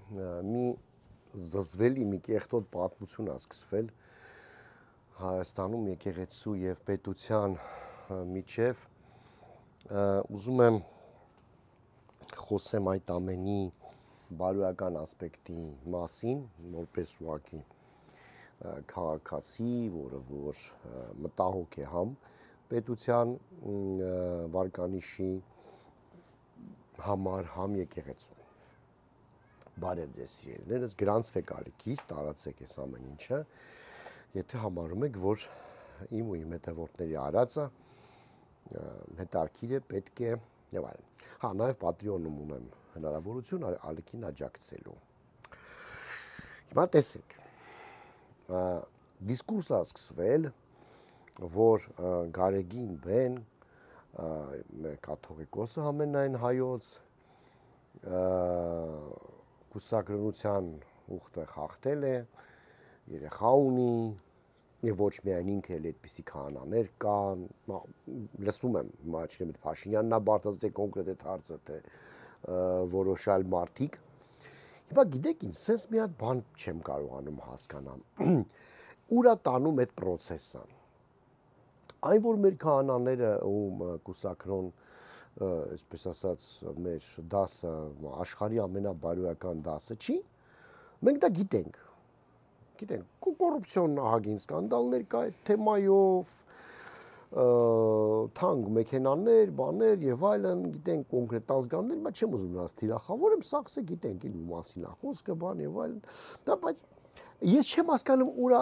մի զզվելի մի կեղտոտ պատմություն ասկսվել Հայաստանում եկեղեցու եւ պետության միջև ուզում եմ խոսեմ այդ ամենի բարոյական ասպեկտի մասին, որպես ուղղակի քաղաքացի, որը որ մտահոգ է համ պետության վարկանիշի համար համ եկեղեցու։ Բարև ձեզ սիրելիներս, գրանցվեք ալիքից, տարածեք այս ամեն ինչը, եթե համարում եք, որ իմ ու իմ հետևորդների արածը հետարքիր է, պետք է եւ այլն։ Հա, նաեւ Patreon-ում ունեմ հնարավորություն ալիքին աջակցելու։ Հիմա տեսեք, դիսկուրս է սկսվել, որ Գարեգին Բեն, մեր կաթողիկոսը համենայն հայոց, կուսակրոնության ուխտը խախտել է, երեխա ունի, եւ ոչ միայն ինքը էլ այդպիսի քահանաներ կան, լսում եմ, հիմա չգիտեմ, Փաշինյանն է բարձրացրել կոնկրետ այդ հարցը, թե որոշ այլ մարդիկ։ Հիմա գիտեք ինչ, sense մի հատ բան չեմ կարողանում հասկանալ։ Ուրա տանում այդ process-ը։ Այն որ մեր քահանաները ում կուսակրոն, այսպես ասած, մեր դասը, աշխարհի ամենաբարոյական դասը չի, մենք դա գիտենք, կոռուպցիոն ահագին սկանդալներ կա այդ թեմայով, թանկ մեքենաներ, բաներ եւ այլն, գիտենք կոնկրետ ազգաններ, բայց չեմ ուզում նրանց թիրախավորեմ, սակսը գիտենք իլու մասին է խոսքը, բան եւ այլն, դա բայց ես չեմ հասկանում ուրա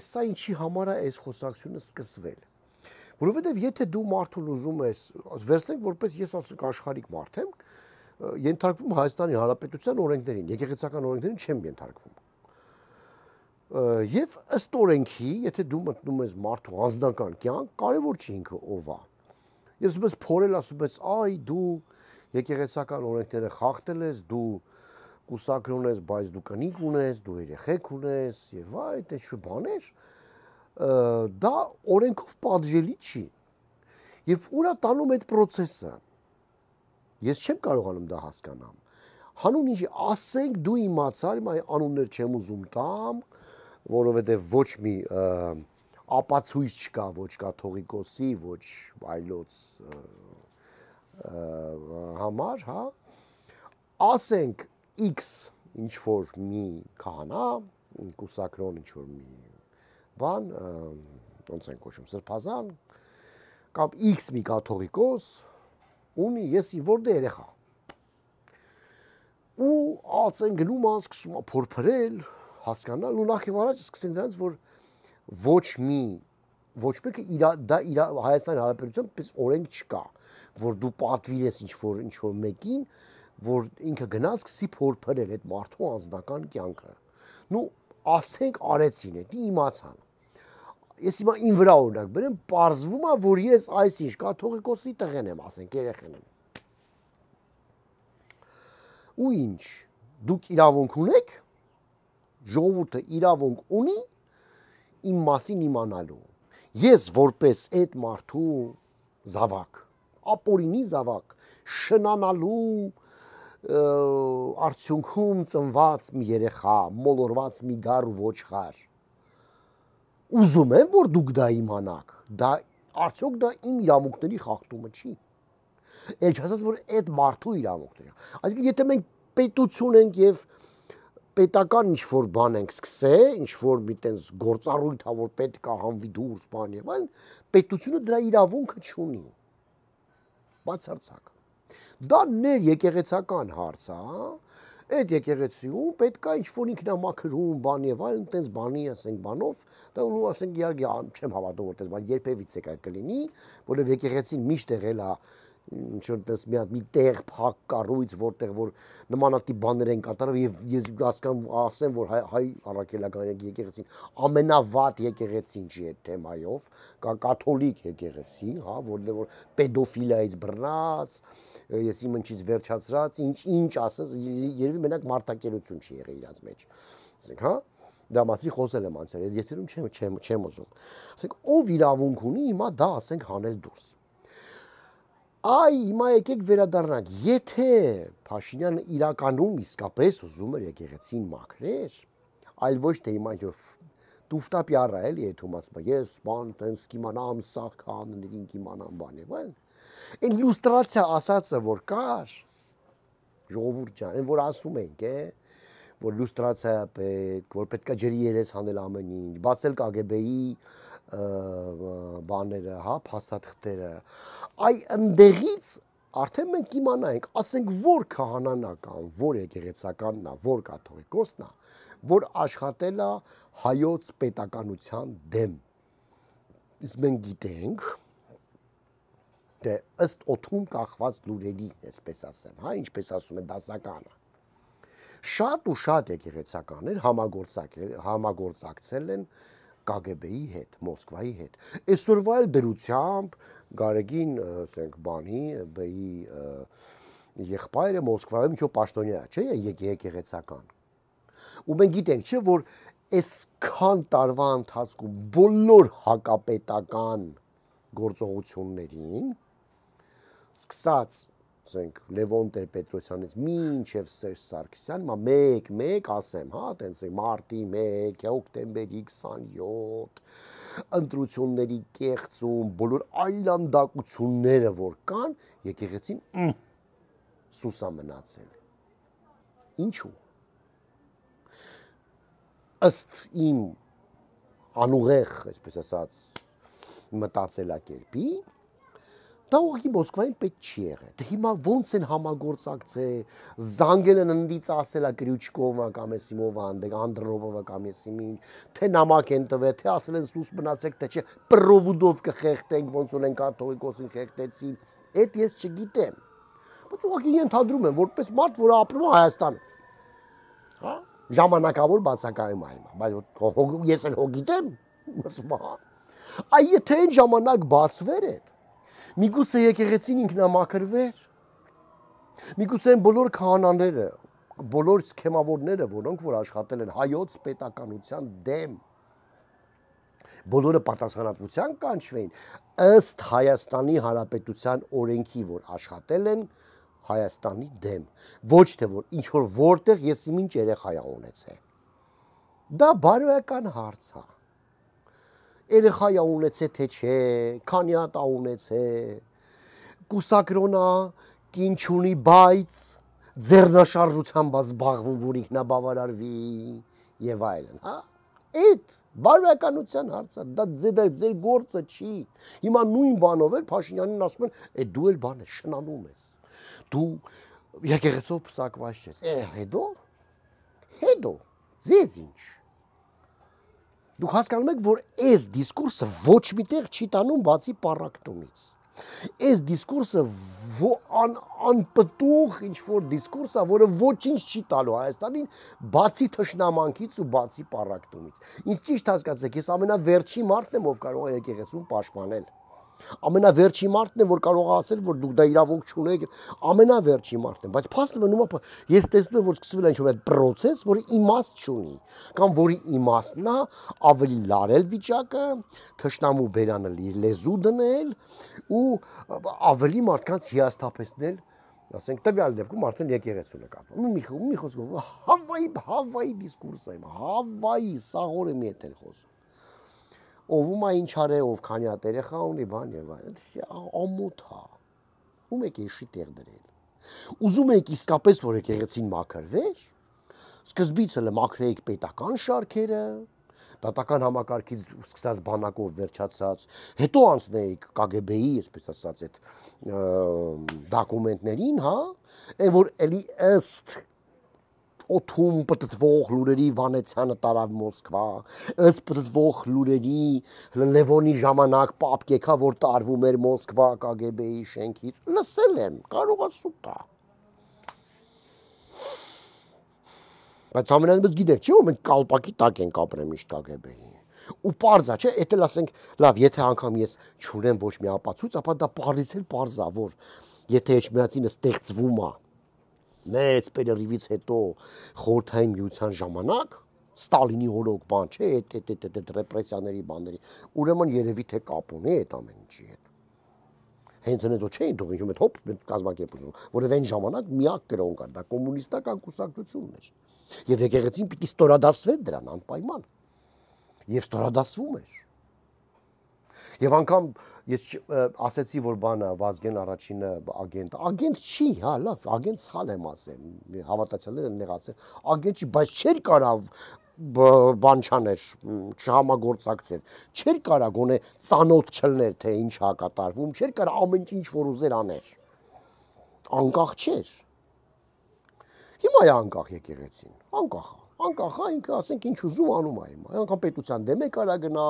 սա ինչի համար է այս խոսակցությունը սկսվել։ Որովհետև եթե դու մարդուն ուզում ես, վերցնենք որպես ես ասենք աշխարհիկ մարդ եմ, ենթարկվում Հայաստանի Հանրապետության օրենքներին, եկեղեցական օրենքներին չեմ ենթարկվում։ Եվ ըստ օրենքի, եթե դու մտնում ես մարդու անձնական կյանք, կարևոր չի ինքը ով է։ Ես ուզում ես փորել ասում ես, այ դու եկեղեցական օրենքները խախտել ես, դու կուսակրոն ես, բայց դու կնիկ ունես, դու երեխեք ունես եւ այդ ինչ բաներ, դա օրենքով պատժելի չի։ Եվ ուրա տանում այդ process-ը։ Ես չեմ կարողանում դա հասկանամ։ Հանուն ինչի ասենք դու իմացար, իմ անուններ չեմ ուզում տամ, որովհետև ոչ մի ապացույց չկա, ոչ կաթողիկոսի, ոչ այլոց համար, հա։ Ասենք X ինչ որ մի քահանա, կուսակրոն ինչ որ մի բան, ոնց են կոչում, սրբազան, կամ X մի կաթողիկոս ունի, ես որտե երեխա։ Ու ածեն գնում ան, սկսում ա փորփրել, հասկանալ, ու նախ եւ առաջ սկսեն դրանից, որ ոչ մեկը դա Հայաստանի Հանրապետության պես օրենք չկա, որ դու պատվիրես ինչ որ մեկին, որ ինքը գնաց սկսի փորփրել այդ մարդու անձնական կյանքը։ Նու ասենք արեցին է, իմացան։ Ես հիմա ին վրա օրինակ բերեմ, պարզվում է, որ ես այսինչ կաթողիկոսի տղեն եմ, ասենք երեխեն եմ։ Ու ինչ, դուք իրավունք ունեք, ժողովուրդը իրավունք ունի իմ մասին իմանալու։ Ես որպես այդ մարդու զավակ, ապօրինի զավակ, շնանալու արդյունքում ծնված մի երեխա, մոլորված մի գար ու ոչխար, ուզում եմ, որ դուք դա իմանաք, արդյոք դա իմ իրավունքների խախտումը չի։ Էլ չասած, որ այդ մարդու իրավունքների։ Այսինքն, եթե մենք պետություն ենք եւ պետական ինչ-որ բան ենք սկսել, ինչ-որ մի տենց գործառույթ ա, որ պետք է հանվի դուրս, բան եւ այլն, պետությունը դրա իրավունքը չունի։ Բացարձակ։ Դա ներեկեղեցական հարց է, այդ եկեղեցիում պետք է ինչ-որ ինքնամաքրում, բան եւ այլն, տենց բանի, ասենք, բանով, դա ու ասենք իհարկե չեմ հավատում, որ տենց բան երբևիցե կլինի, որովհետեւ եկեղեցին միշտ եղել է ինչ-որ տես մի տեղ փակ կառույց, որտեղ որ նմանատիպ բաներ են կատարվում եւ ես ասեմ, որ հայ առաքելական եկեղեցին ամենավատ եկեղեցին չի այդ թեմայով, կա կաթոլիկ եկեղեցի, հա, որ պեդոֆիլիայից բռնած, ես իմ ինչից վերջացրած, ինչ ասես, երևի մենակ մարդակերություն չի եղել իրաց մեջ, ասենք, հա, դա մասի խոսել եմ անցել, այդ եթերում չեմ ուզում, ասենք, ով իրավունք ունի հիմա դա ասենք հանել դուրս։ Այ հիմա եկեք վերադառնանք, եթե Փաշինյանը իրականում իսկապես ուզում էր եկեղեցին մաքրեր, այլ ոչ թե հիմա ինչ տուֆտապյարա էլի այդում ասում ես բան տենց կիմանամ սաղ քահանաներին կիմանամ բան եւ այլն այն լյուստրացիա ասածը որ կար ժողովուրդ ջան այն որ ասում ենք որ լյուստրացիա պետք որ պետքա ջրի երես հանել ամեն ինչ բացել KGB-ի բաները հա փաստաթղթերը այ ընդեղից արդեն մենք կիմանայինք ասենք որ քահանան է կամ որ եկեղեցականն է որ կաթողիկոսն է որ աշխատել է հայոց պետականության դեմ իսկ մենք գիտենք դե ըստ օթում կախված լուրերի այսպես ասեմ հա ինչպես ասում են դասականը շատ ու շատ եկեղեցականներ համագործակցել են KGB-ի հետ, Մոսկվայի հետ։ Այսօրվա դրությամբ Գարեգին, ասենք, բանի, բեի եղբայրը Մոսկվայում ինչ-որ պաշտոնյա է, չէ՞, եկեղեցական։ Ու մենք գիտենք, չէ, որ այսքան տարվա ընթացքում բոլոր հակապետական գործողություններին սկսած ասենք Լևոն Տեր-Պետրոսյանից մինչև Սերժ Սարգսյան, մա մեկ ասեմ, հա, տենց մարտի 1, հոկտեմբերի 27, ընտրությունների կեղծում, բոլոր այլանդակությունները որ կան, եկեղեցին սուսա մնացել։ Ինչու։ Ըստ իմ անուղեղ, այսպես ասած, մտածելակերպի դա ուղղակի Մոսկվային պետք չի եղել։ Դե հիմա ոնց են համագործակցել, զանգել են ընդից ասելա Կրյուչկովը կամ Էսիմովը, Անդրոպովը կամ Էսիմին, թե նամակ են տվել, թե ասել են սուս մնացեք, թե չէ, պրովուդով կխեղտենք, ոնց ունեն կաթողիկոսին խեղտեցին, այդ ես չգիտեմ։ Բայց ուղղակի ենթադրում եմ, որպես մարդ, որ ապրում է Հայաստանում։ Հա, ժամանակավոր բացակայում է հիմա, բայց ես էլ հո գիտեմ, ասում հա։ Այ եթե այն ժամանակ բացվեր է Միգուցե եկեղեցին ինքնամաքրվեր, միգուցե են բոլոր քահանաները, բոլոր սքեմավորները, որոնք որ աշխատել են հայոց պետականության դեմ, բոլորը պատասխանատվության կանչվեին, ըստ Հայաստանի Հանրապետության օրենքի, որ աշխատել են Հայաստանի դեմ, ոչ թե որ ինչ-որ որտեղ ես իմ ինչ երեխա ունեցել։ Դա բարոյական հարց է։ Երեխայա ունեցե թե չէ, քանի հատ ունեցե, կուսակրոնա, կին չունի, բայց ձեռնաշարժությամբ զբաղվում, որ ինքնաբավարարվի եւ այլն, հա։ Այդ բարոյականության հարցը, դա ձեր գործը չի։ Հիմա նույն բանով էլ Փաշինյանին ասում են, դու էլ բան ես, շնանում ես։ Դու եկեղեցով փսակված ես։ Հետո, ձեզ ինչ։ Դուք հասկանում եք, որ այս դիսկուրսը ոչ միտեղ չի տանում բացի պառակտումից։ Այս դիսկուրսը անպտուղ ինչ-որ դիսկուրս է, որը ոչինչ չի տալու Հայաստանին, բացի թշնամանքից ու բացի պառակտումից։ Ինձ ճիշտ հասկացեք, ես ամենավերջի մարդն եմ, ով կարող է եկեղեցուն պաշտպանել։ Ամենավերջի մարդն է, որ կարող է ասել, որ դուք դա իրավունք չունեք, ամենավերջի մարդն է, բայց փաստը մնում է, ես տեսնում եմ, որ սկսվել է ինչ-որ այդ պրոցես, որը իմաստ չունի, կամ որի իմաստն է ավելի լարել վիճակը, թշնամու բերանը լեզու դնել ու ավելի մարդկանց հիասթափեցնել, ասենք տվյալ դեպքում արդեն եկեղեցու նկատում։ Մի խոսքով Հավայի դիսկուրս է, Հավայի սաղորը մի հետ են խոսում։ Ով ինչ արե, ով քանի հատ երեխա ունի, բան եւ այլն, ամոթ է։ Ում եք էշի տեղ դրել։ Ուզում եք իսկապես որ եկեղեցին մաքրվեր, սկզբից էլ մաքրեիք պետական շարքերը, դատական համակարգից սկսած բանակով վերջացած, հետո անցնեիք KGB-ի, այսպես ասած, այդ դոկումենտներին, հա, այն որ էլի ըստ օթում պտտվող լուրերի Վանեցյանը տարավ Մոսկվա, ըստ պտտվող լուրերի Լևոնի ժամանակ պապկեքա, որ տարվում էր Մոսկվա KGB-ի շենքից, լսել եմ, կարող է սուտ է։ Բայց ամենայնպես գիտեք, չէ՞ որ մենք կալպակի տակ ենք ապրել միշտ KGB-ի։ Ու պարզ է, չէ՞, էդ էլ ասենք, լավ, եթե անգամ ես չունեմ ոչ մի ապացույց, ապա դա պարզից էլ պարզ է, որ եթե Էջմիածինը ստեղծվում է մեծ պերերիվից հետո խորհրդային միության ժամանակ Ստալինի օրոք բան չէ, այդ ռեպրեսիաների բաների, ուրեմն երևի թե կապ ունի այդ ամեն ինչի հետ։ հենց այնտեղ չէին թողին, ինչ հոպ կազմակերպություն, որովհետև այն ժամանակ միակ կրոն կար, դա կոմունիստական կուսակցությունն էր։ Եվ եկեղեցին պիտի ստորադասվեր դրան անպայման։ Եվ ստորադասվում էր։ Եվ անգամ ես ասեցի, որ բանը Վազգեն առաջինը ագենտ չի, հա, լավ, ագենտ սխալ եմ ասել, հավատացյալները նեղացել, ագենտ չի, բայց չէր կարա բան չաներ, չհամագործակցեր, չէր կարա գոնե ծանոթ չլներ, թե ինչ հակատարվում, չէր կարա ամեն ինչ որ ուզեր աներ, անկախ չէր։ Հիմա է անկախ եկեղեցին, անկախ է, ինքը ասենք ինչ ուզում անում է հիմա, անգամ պետության դեմ է կարա գնա,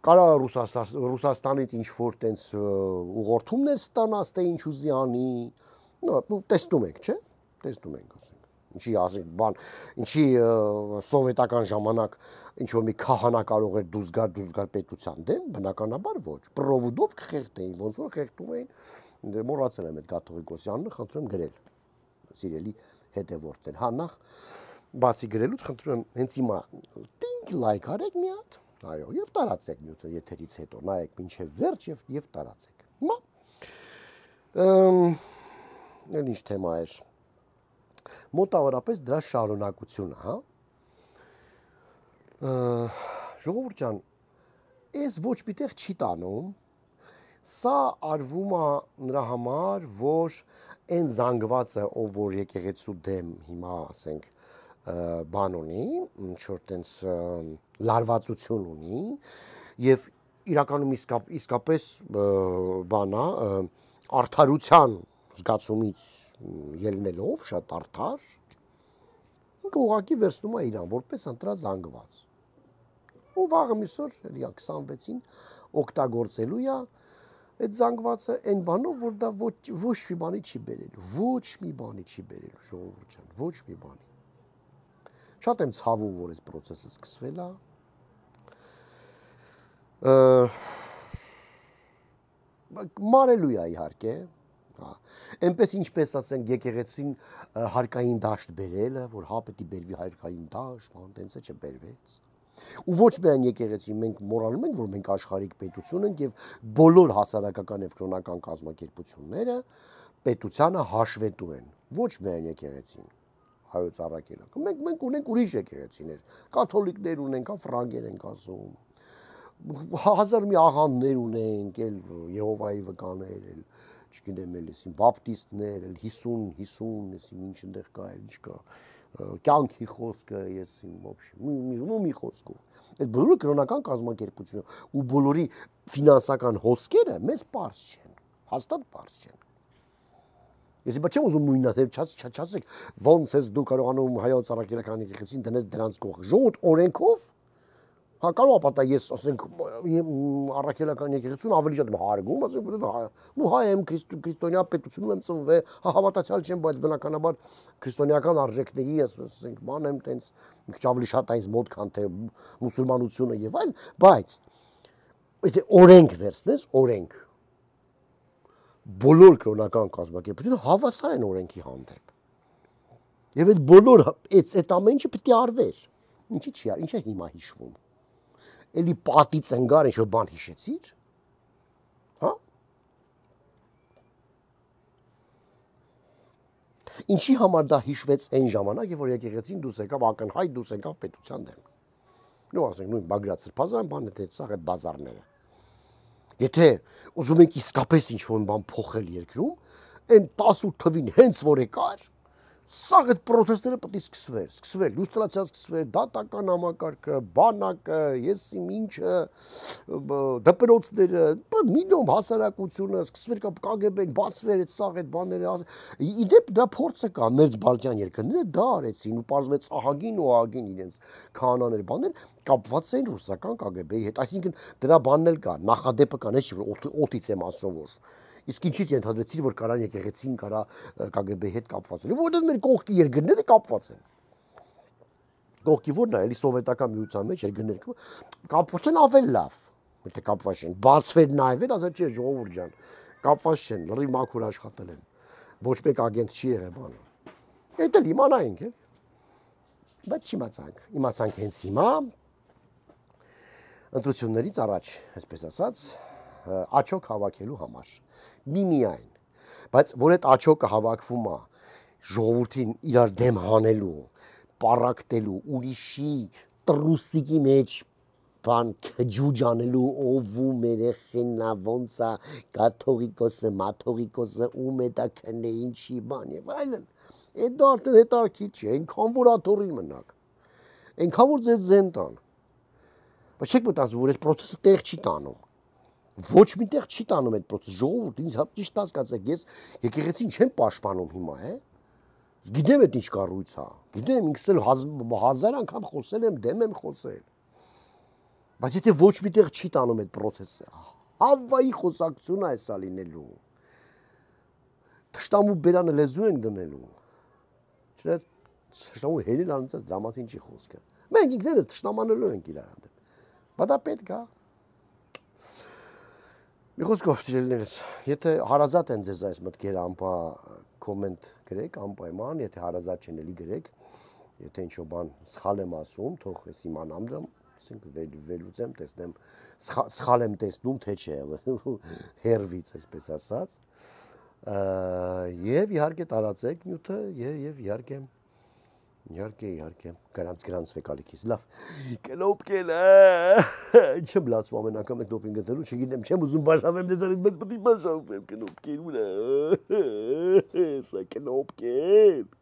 կարա Ռուսաստանից ինչ-որ տենց ուղղորդումներ ստանաս, թե ինչ ուզի անի, տեսնում ենք, չէ, տեսնում ենք, ասենք, ինչի ասենք բան, ինչի սովետական ժամանակ ինչ-որ մի քահանա կարող էր դուրս գար պետության դեմ, բնականաբար ոչ, պրովուդով կխեղտեին, ոնց որ խեղտում էին, մոռացել եմ այդ Գաթողիկոսյանն, խնդրում եմ գրել, սիրելի հետևորդներ, հա նախ, բացի գրելուց խնդրում եմ հենց հիմա տինք լայք արեք մի հատ, այո, եւ տարածեք նյութը եթերից հետո, նայեք մինչեւ վերջ եւ տարածեք։ Հիմա էլ ինչ թեմա էր։ Մոտավորապես դրա շարունակությունը, հա։ Ժողովուրդ ջան, այս ոչ միտեղ չի տանում, սա արվում է նրա համար, որ այն զանգվածը, ով որ եկեղեցու դեմ հիմա, ասենք, բան ունի, ինչ-որ տենց լարվածություն ունի, և իրականում իսկապես բանա, արդարության զգացումից ելնելով, շատ արդար, ինքը ուղղակի վերցնում է իրան, որպես ընտրազանգված։ Ու վաղը միսօր, 26-ին, օգտագործելու է այդ զանգվածը այն բանով, որ դա ոչ մի բանի չի բերելու, ոչ մի բանի չի բերելու, ժողովուրդ ջան, ոչ մի բանի։ Շատ եմ ցավում, որ այս process-ը սկսվել է։ Մարելու է իհարկե, այնպես ինչպես ասենք եկեղեցին հարկային դաշտ բերելը, որ հա պետք է բերվի հարկային դաշտ, բան տենց է չբերվեց։ Ու ոչ միայն եկեղեցին, մենք մոռանում ենք, որ մենք աշխարհիկ պետություն ենք եւ բոլոր հասարակական եւ կրոնական կազմակերպությունները պետությանը հաշվետու են, ոչ միայն եկեղեցին։ Հայոց առաքելակը։ Մենք ունենք ուրիշ եկեղեցիներ, կաթոլիկներ ունենք, ֆրանգեր ենք ասում, հազար մի աղանդներ ունենք, էլ Եհովայի վկաներ, էլ չգիտեմ, էլ էսին բապտիստներ, էլ 50, էսին ինչ այնտեղ կա, էլ ինչ կա, կյանքի խոսքը, եսին, մի խոսքով։ Այդ բոլորը կրոնական կազմակերպությունը ու բոլորի ֆինանսական հոսքերը մեզ պարզ չեն, հաստատ պարզ չեն։ Ես իբա չեմ ուզում նույնատել, չասեք, ոնց ես դու կարողանում հայոց առաքելական եկեղեցին դնես դրանց կողքը։ Ժողովուրդ օրենքով, հա կարող է պատա ես ասենք առաքելական եկեղեցուն ավելի շատ եմ հարգում, ասենք ու հայ եմ քրիստոնյա պետությունում եմ ծնվել, հա հավատացյալ չեմ, բայց բնականաբար քրիստոնեական արժեքների ասենք բան եմ տենց մի քիչ ավելի շատ այնց մոտ քան թե մուսուլմանությունը եւ այլ, բայց եթե օրենք վերցնես, օրենք բոլոր կրոնական կազմակերպությունը հավասար են օրենքի հանդեպ։ Եվ այդ բոլոր այդ ամեն ինչը պետք է արվեր։ Ինչի՞ չի արվում, ինչ է հիմա հիշվում։ Էլի պատից ընկար ինչ-որ բան հիշեցիր։ Հա։ Ինչի համար դա հիշվեց այն ժամանակ, երբ որ եկեղեցին դուրս եկավ ակնհայտ դուրս եկավ պետության դեմ։ Նո ասենք նույն Բագրատ Սրբազան բանը թե սա այդ բազարները։ Եթե ուզում եք իսկապես ինչ-որ բան փոխել երկրում, այն 18 թվին հենց որ եկար, սա այդ պրոտեստները պետք է սկսվեր, լուստրացիա սկսվեր, դատական համակարգը, բանակը, եսիմ ինչը, դպրոցները, միլիոն հասարակությունը, սկսվեր KGB-ն, բացվեր այդ սաղ այդ բաները, իդեպ դա փորձը կա, մերձ բալտյան երկրները դա արեցին ու պարզվեց ահագին ու ահագին իրենց քահանաներ, բաներ կապված էին ռուսական KGB-ի հետ, այսինքն դրա բանն էլ կա, նախադեպը կա, ես օդից եմ ասում որ Իսկ ինչից ենթադրեցիր, որ կարան եկեղեցին կարա KGB-ի հետ կապված են, որովհետև մեր կողքի երկրները կապված են։ Կողքի որն է, էլի սովետական միության մեջ երկրները կապված են ավելի լավ, եթե կապված չեն, բացվեր նայվեր, ասած չէ, ժողովուրդ ջան, կապված չեն, լրիվ մաքուր աշխատել են, ոչ մեկ ագենտ չի եղել բանը։ Այդ էլ իմանայինք, բայց իմացանք հենց հիմա, ընտրություններից առաջ, այսպես ասած, աչոք հավաքելու համար։ Միմիայն։ Բայց որ այդ աչոկը հավաքվում է ժողովրդին իրար դեմ հանելու, պարակտելու, ուրիշի տրուսիկի մեջ բան քջուջ անելու ով ու երեխենա ոնց է կաթողիկոսը, մաթողիկոսը ում է դա քնե ինչի բան եւ այլն։ Այդ արդեն հետարքի չի, այնքան որ աթորին մնաք։ Այնքան որ ձեզ զեն տան։ Բայց չեք մտածում, որ այս process-ը տեղ չի տանում։ Ոչ մի տեղ չի տանում այդ process-ը։ Ժողովուրդ ինձ ճիշտ հասկացեք, ես եկեղեցին չեմ պաշտպանում հիմա, Գիտեմ այդ ինչ կառույց է։ Գիտեմ ինքս էլ 1000 անգամ խոսել եմ, դեմ եմ խոսել։ Բայց եթե ոչ մի տեղ չի տանում այդ process-ը, հավայի խոսակցություն է սա լինելու։ Թշտամու բերանը լեզու ենք դնելու։ Չնայած թշտամու հերիլ անցած դրամատին չի խոսքը։ Մենք ինքներս թշտամանելու ենք իրար հանդեպ։ Բայց դա պետք է։ Մի խոսքով սիրելիներս, եթե հարազատ են ձեզ այս մտքերը, ամպա կոմենտ գրեք, անպայման, եթե հարազատ չեն էլի գրեք, եթե ինչ-որ բան սխալ եմ ասում, թող ես իմանամ դրամ, ասենք վերլուծեմ, տեսնեմ, սխալ եմ տեսնում, թե չէ, հերվից, այսպես ասած, եւ իհարկե տարածեք նյութը եւ իհարկե գրանցվեք ալիքից, լավ, կնոպկել չեմ լացում ամեն անգամ եք դոպինգ գտելու, չգիտեմ, չեմ ուզում բաժանվեմ դեզանից, բայց պետք է բաժանվեմ կնոպկել, սա կնոպկել